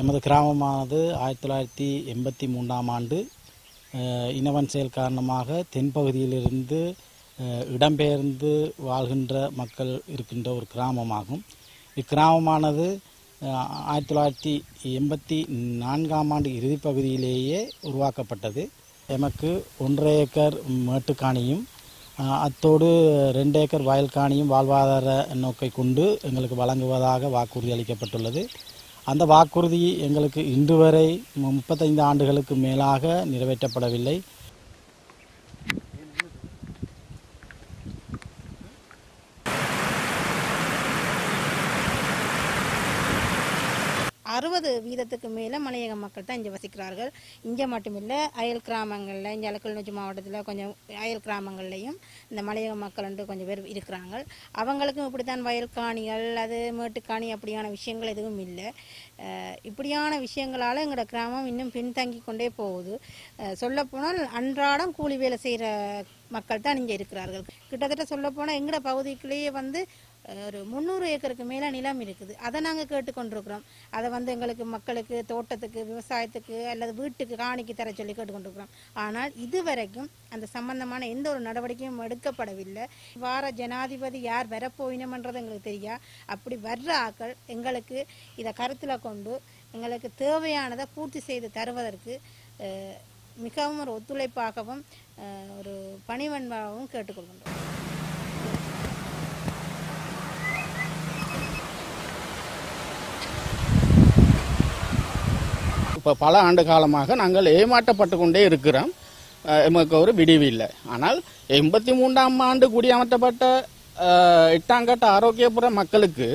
எமது கிராமமானது 1983ஆம் ஆண்டு இனவன் செயல் காரணமாக தென்பகுதியிலிருந்து இடம்பெயர்ந்து வாழ்கின்ற மக்கள் இருக்கின்ற ஒரு கிராமமாகும். இக்கிராமமானது 1984ஆம் ஆண்டு இறுதி பகுதியிலேயே உருவாக்கப்பட்டது. எமக்கு 1.5 ஏக்கர் மேட்டுக்காணியும் அத்தோடு 2 ஏக்கர் வயல் காணியும் வாழ்வாதார நோக்கை கொண்டு எங்களுக்கு வழங்குவதாக வாக்குறுதி அளிக்கப்பட்டுள்ளது. அந்த வாக்குறுதி எங்களுக்கு இன்று வரை 35 ஆண்டுகளுக்கு மேலாக நிறைவேற்றப்படவில்லை. வீதத்துக்கு மேலே மலையக மக்கள் தான் இங்கே வசிக்கிறார்கள். இங்கே மட்டுமில்லை, அயல் கிராமங்களில் இங்கே கிளிநொச்சி மாவட்டத்தில் கொஞ்சம் அயல் கிராமங்கள்லையும் இந்த மலையக மக்கள் என்று கொஞ்சம் பேர் இருக்கிறாங்க. அவங்களுக்கும் இப்படித்தான் வயல் காணிகள் அது மேட்டுக்காணி அப்படியான விஷயங்கள் எதுவும் இல்லை. இப்படியான விஷயங்களால் எங்களோட கிராமம் இன்னும் பின்தங்கி கொண்டே போகுது. சொல்லப்போனால் அன்றாடம் கூலி வேலை செய்கிற மக்கள் தான் இங்கே இருக்கிறார்கள். கிட்டத்தட்ட சொல்லப்போனால் எங்களோட பகுதிக்குள்ளேயே ஒரு 300 ஏக்கருக்கு மேலே நிலம் இருக்குது. அதை நாங்கள் கேட்டுக்கொண்டிருக்கிறோம். அதை எங்களுக்கு மக்களுக்கு தோட்டத்துக்கு விவசாயத்துக்கு அல்லது வீட்டுக்கு காணிக்கு தர சொல்லி கேட்டுக்கொண்டிருக்கிறோம். ஆனால் இதுவரைக்கும் அந்த சம்பந்தமான எந்த ஒரு நடவடிக்கையும் எடுக்கப்படவில்லை. வார ஜனாதிபதி யார் வரப்போயினம்ன்றது எங்களுக்கு தெரியா. அப்படி வர்ற ஆக்கள் எங்களுக்கு இதை கருத்தில் கொண்டு எங்களுக்கு தேவையானதை பூர்த்தி செய்து தருவதற்கு மிகவும் ஒரு ஒத்துழைப்பாகவும் ஒரு பணிவன்பாகவும் கேட்டுக்கொள்கின்றோம். இப்போ பல ஆண்டு காலமாக நாங்கள் ஏமாற்றப்பட்டு கொண்டே இருக்கிறோம். எமக்கு ஒரு விடிவு இல்லை. ஆனால் 83ஆம் ஆண்டு குடியமர்த்தப்பட்ட 8ஆம் கட்ட ஆரோக்கியபுர மக்களுக்கு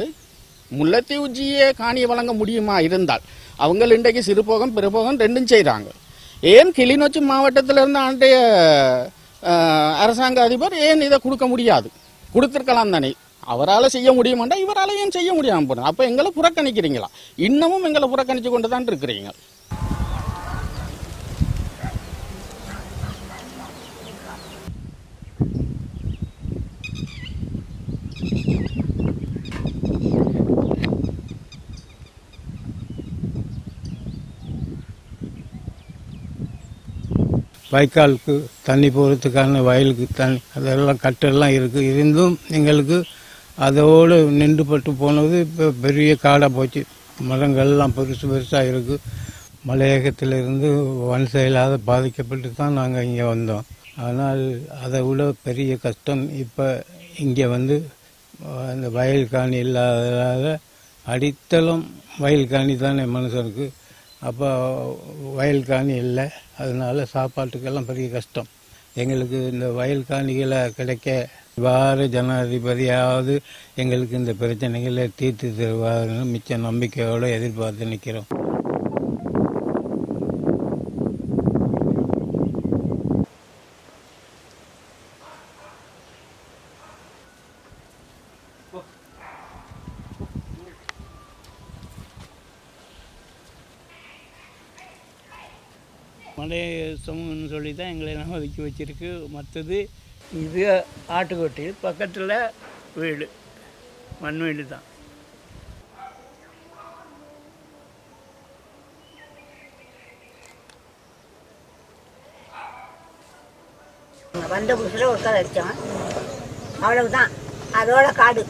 முல்லைத்தீவு ஜிஏ காணியை வழங்க முடியுமா இருந்தால் அவங்க இன்றைக்கு சிறுபோகம் பெருபோகம் ரெண்டும் செய்கிறாங்க. ஏன் கிளிநொச்சி மாவட்டத்திலிருந்து அன்றைய அரசாங்க அதிபர் ஏன் இதை கொடுக்க முடியாது? கொடுத்துருக்கலாம் தானே. அவரால் செய்ய முடியுமாண்டா இவரால் ஏன் செய்ய முடியாமல் போகிறோம்? அப்போ எங்களை புறக்கணிக்கிறீங்களா? இன்னமும் எங்களை புறக்கணித்து கொண்டு தான் இருக்கிறீங்க. வாய்க்காலுக்கு தண்ணி போகிறதுக்கான வயலுக்கு தண்ணி அதெல்லாம் கட்டெல்லாம் இருக்குது. இருந்தும் எங்களுக்கு அதோடு நின்றுபட்டு போனது இப்போ பெரிய காடாக போச்சு. மரங்கள்லாம் பெருசாக இருக்குது. மலையகத்திலிருந்து வன் செயலாக பாதிக்கப்பட்டு தான் நாங்கள் இங்கே வந்தோம். ஆனால் அதை விட பெரிய கஷ்டம் இப்போ இங்கே அந்த வயல் காணி இல்லாததால் அடித்தளம் வயல் காணி தானே மனுஷனுக்கு. அப்போ வயல் காணி இல்லை, அதனால சாப்பாட்டுக்கெல்லாம் பெரிய கஷ்டம். எங்களுக்கு இந்த வயல் காணிகளை கிடைக்க வார ஜனாதிபதியாவது எங்களுக்கு இந்த பிரச்சனைகளை தீர்த்து தருவாருன்னு மிச்ச நம்பிக்கையோடு எதிர்பார்த்து நிற்கிறோம். மலைய சமூகம்னு சொல்லி தான் எங்களை எல்லாம் ஒதுக்கி வச்சிருக்கு. மற்றது இது ஆட்டுக்கொட்டி பக்கத்தில் வீடு, மண் வீடு தான். வந்த புதுசில் ஒரு கதை வச்சோம், அவ்வளவுதான். அதோட காடு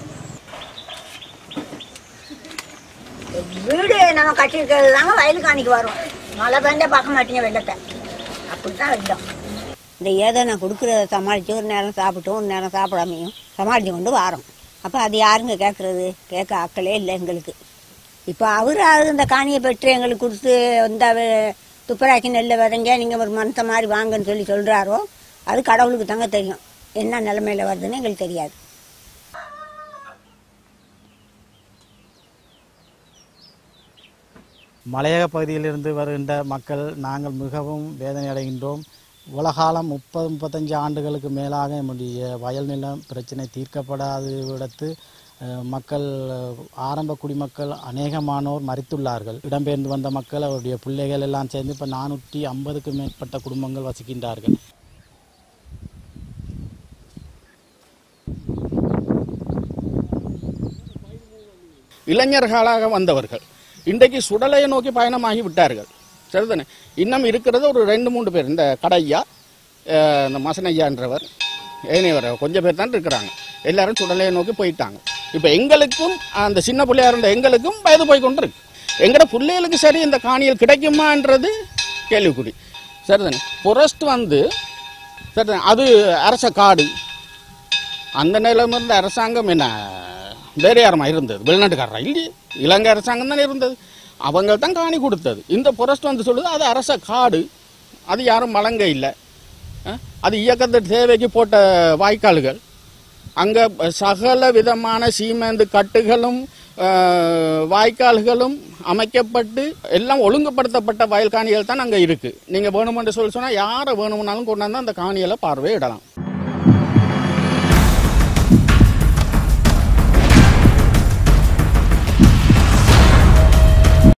வீடு நம்ம கட்டியிருக்கிறது தாங்க வயல் காணிக்கு வரும். மழை பெஞ்சா பார்க்க மாட்டீங்க வெள்ளத்தை, அப்படித்தான் வெள்ளம். இந்த ஏதோ நான் கொடுக்குறத சமாளித்து ஒரு நேரம் சாப்பிட்டோம், ஒரு நேரம் சாப்பிடாமையும் சமாளித்து கொண்டு வரோம். அப்போ அது யாருங்க கேட்குறது? கேட்க ஆக்களே இல்லை எங்களுக்கு. இப்போ அவராவது இந்த காணியை பெற்று எங்களுக்கு கொடுத்து இந்த துப்பராக்கி நெல்லை விதைங்க, நீங்கள் ஒரு மனத்தை மாதிரி வாங்கன்னு சொல்லி சொல்கிறாரோ அது கடவுளுக்கு தாங்க தெரியும். என்ன நிலைமையில் வருதுன்னு எங்களுக்கு தெரியாது. மலையக பகுதியிலிருந்து வருகின்ற மக்கள் நாங்கள் மிகவும் வேதனை அடைகின்றோம். உலகாலம் 30-35 ஆண்டுகளுக்கு மேலாக நம்முடைய வயல் நிலம் பிரச்சனை தீர்க்கப்படாத விடத்து மக்கள் ஆரம்ப குடிமக்கள் அநேகமானோர் மரித்துள்ளார்கள். இடம்பெயர்ந்து வந்த மக்கள் அவருடைய பிள்ளைகள் எல்லாம் சேர்ந்து இப்போ 450க்கும் மேற்பட்ட குடும்பங்கள் வசிக்கின்றார்கள். இளைஞர்களாக வந்தவர்கள் இன்றைக்கு சுடலையை நோக்கி பயணமாகி விட்டார்கள். சரிதானே? இன்னும் இருக்கிறது ஒரு 2-3 பேர். இந்த கடையா, இந்த மசனையான்றவர், ஏனையவர் கொஞ்சம் பேர் தான் இருக்கிறாங்க. எல்லாரும் சுடலையை நோக்கி போயிட்டாங்க. இப்போ எங்களுக்கும் அந்த சின்ன பிள்ளையா இருந்த எங்களுக்கும் வயது போய் கொண்டு இருக்கு. எங்கட பிள்ளைகளுக்கு சரி இந்த காணிகள் கிடைக்குமான்றது கேள்விக்குறி. சரிதானே? புரஸ்ட் சரிதானே, அது அரச காடு. அந்த நிலைமை இருந்த அரசாங்கம் என்ன வேற யாரமா இருந்தது? வெளிநாட்டுக்காரரா? இல்லையே, இலங்கை அரசாங்கம் தானே இருந்தது. அவங்க தான் காணி கொடுத்தது. இந்த புரஸ்ட் சொல்லுது அது அரச காடு, அது யாரும் வழங்க இல்லை, அது இயக்கத்து தேவைக்கு போட்ட வாய்க்கால்கள். அங்கே சகல விதமான சீமெந்து கட்டுகளும் வாய்க்கால்களும் அமைக்கப்பட்டு எல்லாம் ஒழுங்குபடுத்தப்பட்ட வயல் காணிகள் தான் அங்கே இருக்குது. நீங்கள் வேணுமென்று சொன்னால் யாரை வேணும்னாலும் கொண்டாந்து அந்த காணிகளை பார்வையிடலாம்.